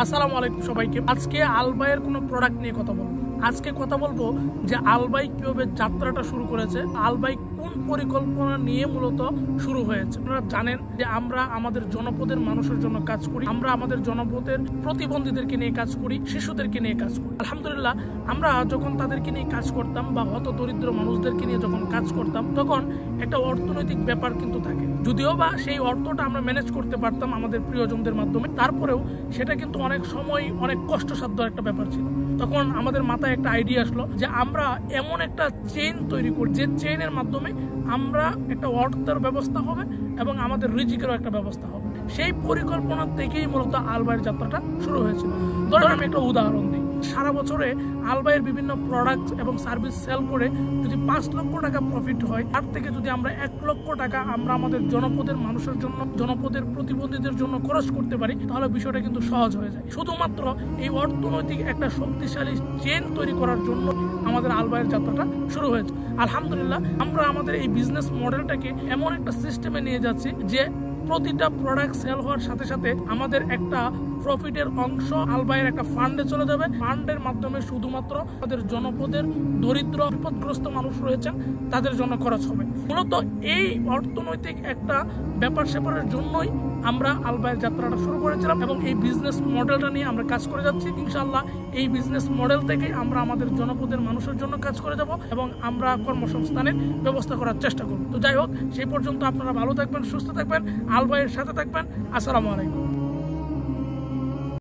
আসসালামু আলাইকুম সবাইকে। আজকে আলবাইয়ের কোনো প্রোডাক্ট নিয়ে কথা বলবো। আজকে কথা বলবো যে আলবাই কিভাবে যাত্রাটা শুরু করেছে, আলবাই কোন পরিকল্পনা নিয়ে মূলত শুরু হয়েছে। আপনারা জানেন যে আমরা আমাদের জনপদের মানুষের জন্য কাজ করি, আমরা আমাদের জনপদের প্রতিবন্ধীদেরকে নিয়ে কাজ করি, শিশুদেরকে নিয়ে কাজ করি। আলহামদুলিল্লাহ, আমরা যখন তাদেরকে নিয়ে কাজ করতাম বা হত দরিদ্র মানুষদেরকে নিয়ে যখন কাজ করতাম, তখন একটা অর্থনৈতিক ব্যাপার কিন্তু থাকে। যদিও বা সেই অর্থটা আমরা ম্যানেজ করতে পারতাম আমাদের প্রিয়জনদের মাধ্যমে, তারপরেও সেটা কিন্তু অনেক সময় অনেক কষ্টসাধ্য একটা ব্যাপার ছিল। তখন আমাদের মাথায় একটা আইডিয়া আসলো যে আমরা এমন একটা চেইন তৈরি করি যে চেইনের মাধ্যমে আমরা একটা অর্থের ব্যবস্থা হবে এবং আমাদের রিজিকেরও একটা ব্যবস্থা হবে। সেই পরিকল্পনা থেকেই মূলত আলবাইয়ের যাত্রাটা শুরু হয়েছিল। ধরেন আমি একটা উদাহরণ দিই। সারা বছরে আলবাইয়ের বিভিন্ন প্রোডাক্ট এবং সার্ভিস সেল করে যদি 5 লক্ষ টাকা প্রফিট হয়, তার থেকে যদি আমরা 1 লক্ষ টাকা আমরা আমাদের জনপদের মানুষের জন্য, জনপদের প্রতিবন্ধীদের জন্য খরচ করতে পারি, তাহলে বিষয়টা কিন্তু সহজ হয়ে যায়। শুধুমাত্র এই অর্থনৈতিক একটা শক্তিশালী চেইন তৈরি করার জন্য আমাদের আলবাইয়ের যাত্রাটা শুরু হয়েছে। আলহামদুলিল্লাহ, আমরা আমাদের এই বিজনেস মডেলটাকে এমন একটা সিস্টেমে নিয়ে যাচ্ছি যে প্রতিটা প্রোডাক্ট সেল হওয়ার সাথে সাথে আমাদের একটা প্রফিটের অংশ আলবাইয়ের একটা ফান্ডে চলে যাবে। ফান্ডের মাধ্যমে শুধুমাত্র আমাদের জনপদের দরিদ্র বিপদগ্রস্ত মানুষ রয়েছেন তাদের জন্য খরচ হবে। মূলত এই অর্থনৈতিক একটা ব্যাপার স্যাপারের জন্যই আমরা আলবাইয়ের যাত্রাটা শুরু করেছিলাম এবং এই বিজনেস মডেলটা নিয়ে আমরা কাজ করে যাচ্ছি। ইনশাআল্লাহ এই বিজনেস মডেল থেকেই আমরা আমাদের জনপদের মানুষের জন্য কাজ করে যাব এবং আমরা কর্মসংস্থানের ব্যবস্থা করার চেষ্টা করব। তো যাই হোক, সেই পর্যন্ত আপনারা ভালো থাকবেন, সুস্থ থাকবেন, আলবাইয়ের সাথে থাকবেন। আসসালামু আলাইকুম।